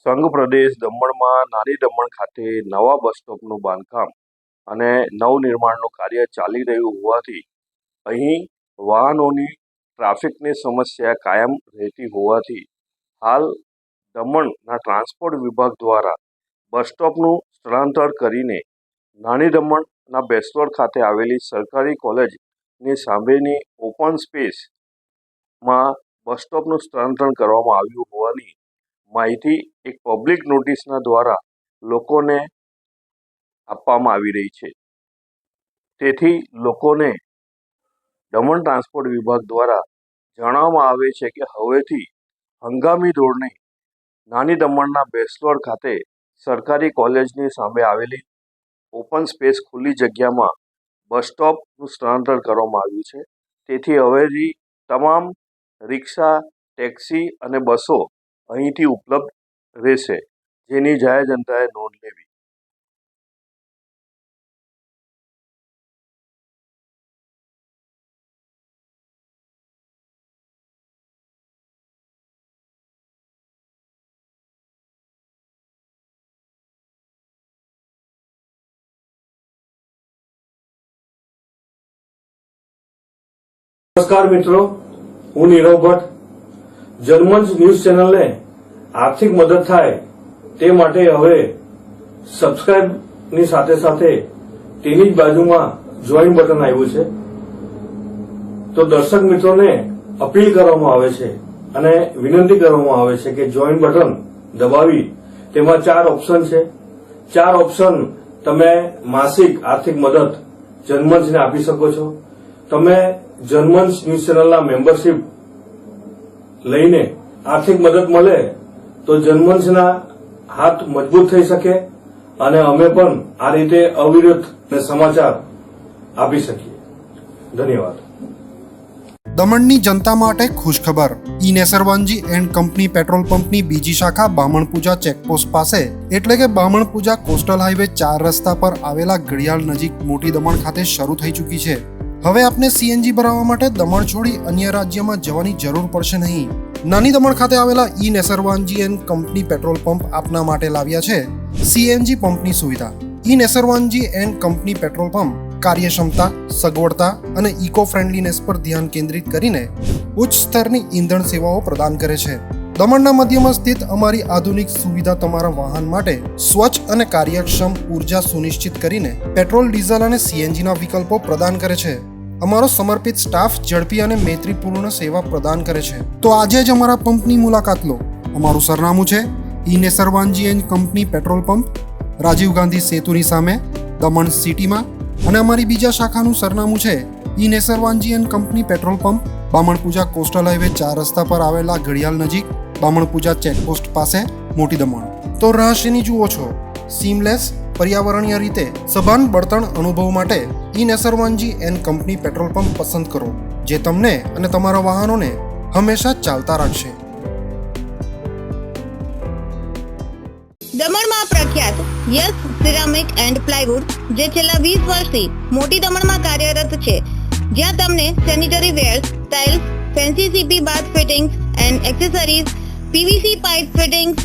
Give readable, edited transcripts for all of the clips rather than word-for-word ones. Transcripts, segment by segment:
સંઘ પ્રદેશ દમણમાં નાની દમણ ખાતે નવા બસ સ્ટોપનું બાંધકામ અને નવનિર્માણનું કાર્ય ચાલી રહ્યું હોવાથી અહીં વાહનોની ટ્રાફિકની સમસ્યા કાયમ રહેતી હોવાથી હાલ દમણના ટ્રાન્સપોર્ટ વિભાગ દ્વારા બસ સ્ટોપનું સ્થળાંતર કરીને નાની દમણના બેસરોડ ખાતે આવેલી સરકારી કોલેજની સામેની ઓપન સ્પેસમાં બસ સ્ટોપનું સ્થળાંતર કરવામાં આવ્યું હોવાની માહિતી એક પબ્લિક નોટિસના દ્વારા લોકોને આપવામાં આવી રહી છે. તેથી લોકોને દમણ ટ્રાન્સપોર્ટ વિભાગ દ્વારા જણાવવામાં આવે છે કે હવેથી હંગામી ધોરણે નાની દમણના બેસરોડ ખાતે સરકારી કોલેજની સામે આવેલી ઓપન સ્પેસ ખુલ્લી જગ્યામાં બસ સ્ટોપનું સ્થળાંતર કરવામાં આવ્યું છે. તેથી હવેથી તમામ રિક્ષા, ટેક્સી અને બસો અહીંથી ઉપલબ્ધ રહેશે, જેની જાહેર જનતાએ નોંધ લેવી. નમસ્કાર મિત્રો, હું નીરવ ભટ્ટ. જનમંચ ન્યૂઝ ચેનલને આર્થિક મદદ થાય તે માટે હવે સબસ્ક્રાઇબની સાથે સાથે તેની જ બાજુમાં જોઈન બટન આવ્યું છે. તો દર્શક મિત્રોને અપીલ કરવામાં આવે છે અને વિનંતી કરવામાં આવે છે કે જોઈન બટન દબાવી તેમાં 4 ઓપ્શન છે. 4 ઓપ્શન તમે માસિક આર્થિક મદદ જનમંચને આપી શકો છો. તમે જનમંચ ન્યૂઝ ચેનલના મેમ્બરશીપ લઈને આર્થિક મદદ મળે તો જનમંચના હાથ મજબૂત થઈ શકે અને અમે પણ આ રીતે અવિરત સમાચાર આપી શકીએ. ધન્યવાદ. દમણની જનતા માટે ખુશખબર. ઈ નેસરવાનજી એન્ડ કંપની પેટ્રોલ પંપની બીજી શાખા બામણપૂજા ચેકપોસ્ટ પાસે એટલે કે બામણપૂજા કોસ્ટલ હાઈવે 4 રસ્તા પર આવેલા ઘડિયાળ નજીક મોટી દમણ ખાતે શરૂ થઈ ચૂકી છે. હવે આપને સીએનજી ભરાવવા માટે દમણ છોડી અન્ય રાજ્યમાં જવાની જરૂર પડશે નહીં. નાની દમણ ખાતે આવેલા E Nesarwanji and company petrol pump આપના માટે લાવ્યા છે સીએનજી પંપની સુવિધા. E Nesarwanji and company petrol pump કાર્યક્ષમતા, સગવડતા અને ઇકો ફ્રેન્ડલીનેસ પર ધ્યાન કેન્દ્રિત કરીને ઉચ્ચ સ્તરની ઈંધણ સેવાઓ પ્રદાન કરે છે. દમણના મધ્યમાં સ્થિત અમારી આધુનિક સુવિધા તમારા વાહન માટે સ્વચ્છ અને કાર્યક્ષમ ઉર્જા સુનિશ્ચિત કરીને પેટ્રોલ, ડીઝલ અને સીએનજીના વિકલ્પો પ્રદાન કરે છે. અમારો સમર્પિત સ્ટાફ ઝડપી અને મૈત્રીપૂર્ણ સેવા પ્રદાન કરે છે. તો આજે જ અમારા પંપની મુલાકાત લો. અમારું સરનામું છે E Nesarwanji and company petrol pump, Rajiv Gandhi સેતુની સામે, દમણ સિટીમાં. અને અમારી બીજા શાખાનું સરનામું છે E Nesarwanji and company petrol pump, Bamanpuja coastal highway 4 રસ્તા પર આવેલા ઘડિયાળ નજીક, બામણપૂજા ચેકપોસ્ટ પાસે, મોટી દમણ. તો રહસ્યની જુઓ છો. સીમલેસ, પર્યાવરણીય રીતે સભાન બળતણ અનુભવ માટે E Nesarwanji and company petrol pump પસંદ કરો, જે તમને અને તમારા વાહનોને હંમેશા ચાલતા રાખશે. દમણમાં પ્રખ્યાત યસ સિરામિક એન્ડ પ્લાયવુડ, જે છેલ્લા 20 વર્ષથી મોટી દમણમાં કાર્યરત છે, જ્યાં તમને sanitary ware, tiles, fancy CP bath fittings and accessories, PVC pipe fittings,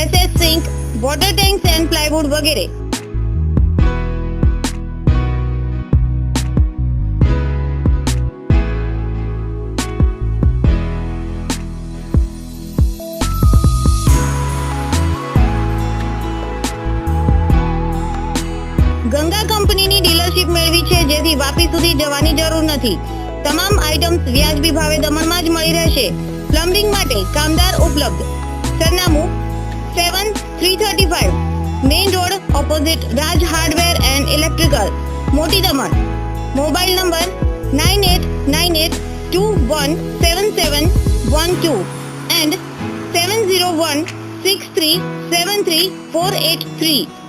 SS sink, water tanks and plywood વગેરે. ગંગા કંપનીની ડીલરશીપ મેળવી છે, જેથી વાપી સુધી જવાની જરૂર નથી. તમામ આઇટમ્સ વ્યાજબી ભાવે દમણમાં જ મળી રહેશે. પ્લમ્બિંગ માટે કામદાર ઉપલબ્ધ. સરનામું 7335 main road opposite Raj hardware and electrical, મોટી દમણ. Mobile number 9898217712 and 7016373483.